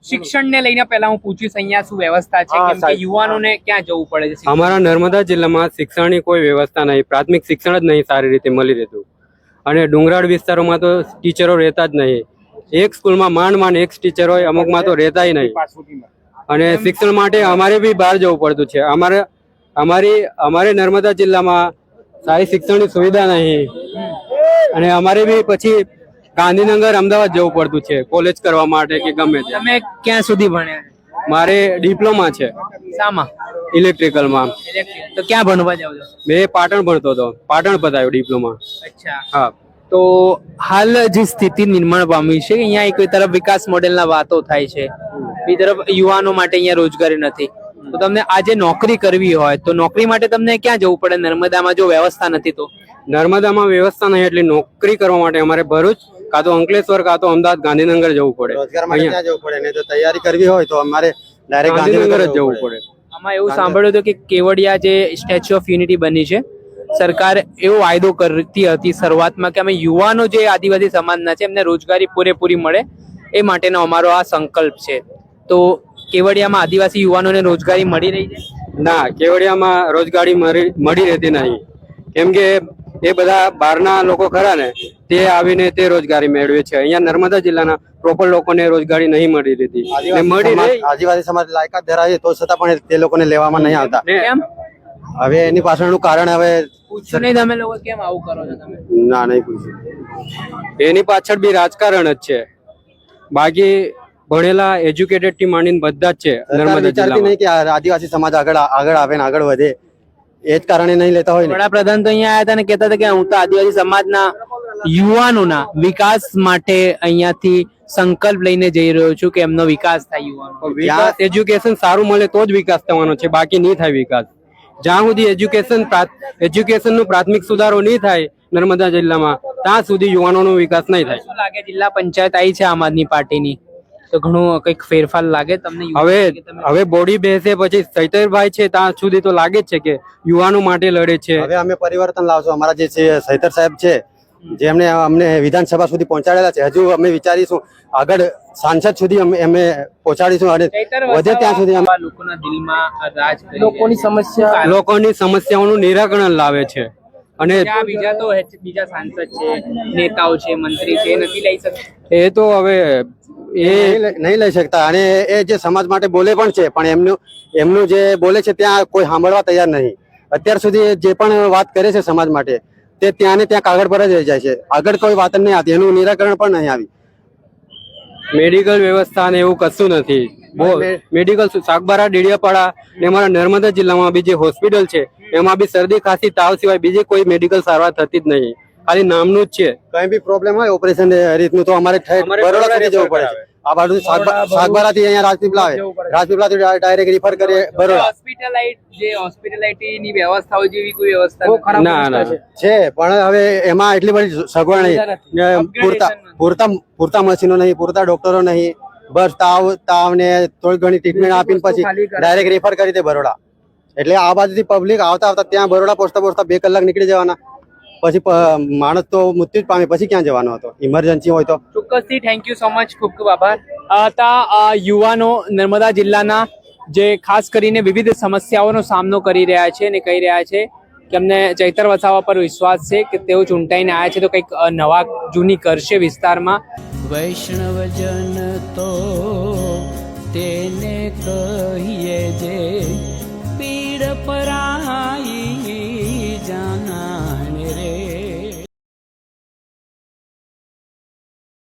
શિક્ષણને લઈને પહેલા હું પૂછીશ, અહીંયા શું વ્યવસ્થા છે, કેમ કે યુવાનોને ક્યાં જવું પડે છે? અમારા નર્મદા જિલ્લામાં શિક્ષણની કોઈ વ્યવસ્થા નહીં, પ્રાથમિક શિક્ષણ જ નહીં સારી રીતે મળી રહેતું, અને ડુંગરાળ વિસ્તારોમાં તો ટીચરો રહેતા જ નહીં. એક સ્કૂલમાં માંડ એક ટીચર હોય, અમુકમાં તો રહેતા નહીં. અને શિક્ષણ માટે અમારે બી બહાર જવું પડતું છે. અમારે નર્મદા જિલ્લામાં સારી શિક્ષણની સુવિધા નહીં, અને અમારે બી પછી ગાંધીનગર, અમદાવાદ જવું પડતું છે કોલેજ કરવા માટે કે ગમે તે. તમે ક્યાં સુધી ભણ્યા? મારે ડિપ્લોમા છે. શામાં? ઇલેક્ટ્રિકલમાં. તો ક્યાં ભણવા જાવ છો? મેં પાટણ ભણતો હતો, પાટણ પતાવ્યો ડિપ્લોમા. અચ્છા. હા. તો હાલ જે સ્થિતિ નિર્માણ પામી છે, અહીંયા એક તરફ વિકાસ મોડેલના વાતો થાય છે, બીજી તરફ યુવાનો માટે અહીંયા રોજગારી નથી. તો તમને આજે નોકરી કરવી હોય તો નોકરી માટે તમને ક્યાં જવું પડે? નર્મદામાં જો વ્યવસ્થા નથી તો? નર્મદામાં વ્યવસ્થા નહીં, એટલે નોકરી કરવા માટે અમારે ભરૂચ, કાં તો અંકલેશ્વર, કાં તો અમદાવાદ, ગાંધીનગર જવું પડે. રોજગાર માટે ત્યાં જવું પડે, નહીં તો તૈયારી કરવી હોય તો અમારે ડાયરેક્ટ ગાંધીનગર જ જવું પડે. આમાં એવું સાંભળ્યું હતું કે કેવડિયા જે સ્ટેચ્યુ ઓફ યુનિટી બની છે, સરકાર એવો વાયદો કરતી હતી શરૂઆતમાં કે અમે યુવાનો જે આદિવાસી સમાજના છે એમને રોજગારી પૂરેપૂરી મળે, એ માટેનો અમારો આ સંકલ્પ છે. તો કેવડિયામાં આદિવાસી યુવાનોને રોજગારી મળી રહી છે? ના, કેવડિયામાં રોજગારી મળી રહેતી નહીં, કેમ કે એ બધા બહારના લોકો ખરા ને, તે આવીને તે રોજગારી મેળવે છે. અહીંયા નર્મદા જિલ્લાના પ્રોપર લોકોને રોજગારી નહીં મળી રહેતી. આદિવાસી સમાજ લાયકાત ધરાવે તો છતાં પણ તે લોકોને લેવામાં નહીં આવતા. કેમ? હવે એની પાછળનું કારણ હવે પૂછ્યું નહીં તમે લોકો કેમ આવું કરો છો તમે? ના, નહીં પૂછ્યું. એની પાછળ બી રાજકારણ જ છે. બાકી ભણેલા એજ્યુકેટેડ થી માંડીને બધા જ છે નર્મદા જિલ્લામાં. નહીં કે આદિવાસી સમાજ આગળ આવે ને આગળ વધે, એ જ કારણે નહીં લેતા હોય ને. વડાપ્રધાન તો અહીંયા આવ્યા હતા ને કહેતા હતા કે હું તો આદિવાસી સમાજના યુવાનોના વિકાસ માટે અહીંયાથી સંકલ્પ લઈને જઈ રહ્યો છું કે એમનો વિકાસ થાય. યુવાનો એજ્યુકેશન સારું મળે તો જ વિકાસ થવાનો છે, બાકી નહીં થાય વિકાસ. જ્યાં સુધી એજ્યુકેશન નું પ્રાથમિક સુધારો નહીં થાય નર્મદા જિલ્લામાં, ત્યાં સુધી યુવાનોનો વિકાસ નહીં થાય. શું લાગે, જિલ્લા પંચાયત આવી છે આમ આદમી પાર્ટીની, તો ઘણું કંઈક ફેરફાર લાગે તમને? હવે બોડી બેસે પછી સૈતરભાઈ છે ત્યાં સુધી તો લાગે જ છે કે યુવાનો માટે લડે છે. હવે અમે પરિવર્તન લાવશું. અમારા જે છે સૈતર સાહેબ છે, જેમને અમને વિધાનસભા સુધી પહોંચાડેલા છે, હજુ અમે વિચારીશું આગળ સાંસદ સુધી અમે પહોંચાડીશું, અને વધે ત્યાં સુધી લોકોના દિલમાં રાજ કરી લોકોની સમસ્યાઓનું નિરાકરણ લાવે છે. અને બીજા સાંસદ છે, નેતાઓ છે, મંત્રી છે, એ નથી લઈ શકતા. એ તો હવે એ નહીં લઈ શકતા, અને એ જે સમાજ માટે બોલે પણ છે, પણ એમનું જે બોલે છે ત્યાં કોઈ સાંભળવા તૈયાર નહીં. અત્યાર સુધી જે પણ વાત કરે છે સમાજ માટે, તે ત્યાં ને ત્યાં કાગળ પર જ રહી જાય છે. આગળ કોઈ વાત નહીં આવતી, એનું નિરાકરણ પણ નહીં આવી. મેડિકલ વ્યવસ્થા ને એવું કશું નથી. મેડિકલ સાગબારા, ડેડિયાપાડા ને અમારા નર્મદા જિલ્લામાં બી જે હોસ્પિટલ છે એમાં બી શરદી, ખાંસી, તાવ સિવાય બીજી કોઈ મેડિકલ સારવાર થતી જ નહીં, ખાલી નામનું જ છે. કઈ બી પ્રોબ્લેમ હોય ઓપરેશન રીતનું તો અમારે બરોડા સુધી જવું પડે છે. આ બાજુ સાગબારાથી અહીંયા રાજપીપળા આવે, રાજપીપળાથી ડાયરેક્ટ રિફર કરીએ બરોડા. હોસ્પિટલાઇટીની વ્યવસ્થાઓ જેવી કોઈ વ્યવસ્થા ના છે, પણ હવે એમાં એટલી બધી સગવડ નહીં, પૂરતા મશીનો નહીં, પૂરતા ડોક્ટરો નહીં. બસ તાવ ને થોડી ઘણી ટ્રીટમેન્ટ આપીને પછી ડાયરેક્ટ રેફર કરી દે બરોડા. એટલે આ બાજુથી પબ્લિક આવતા ત્યાં બરોડા પહોંચતા 2 કલાક નીકળી જવાના, પછી માણસ તો મૃત્યુ જ પામે, પછી ક્યાં જવાનો હતો ઇમરજન્સી હોય તો. ચોક્કસથી થેન્ક યુ સો મચ, ખૂબ ખૂબ આભાર. યુવાનો નર્મદા જિલ્લાના જે ખાસ કરીને વિવિધ સમસ્યાઓનો સામનો કરી રહ્યા છે અને કહી રહ્યા છે કે અમને ચૈતર વસાવા પર વિશ્વાસ છે કે તેઓ ચૂંટાઈને આવ્યા છે તો કંઈક નવા જૂની કરશે વિસ્તારમાં. વૈષ્ણવજન તો તેને કહીએ જે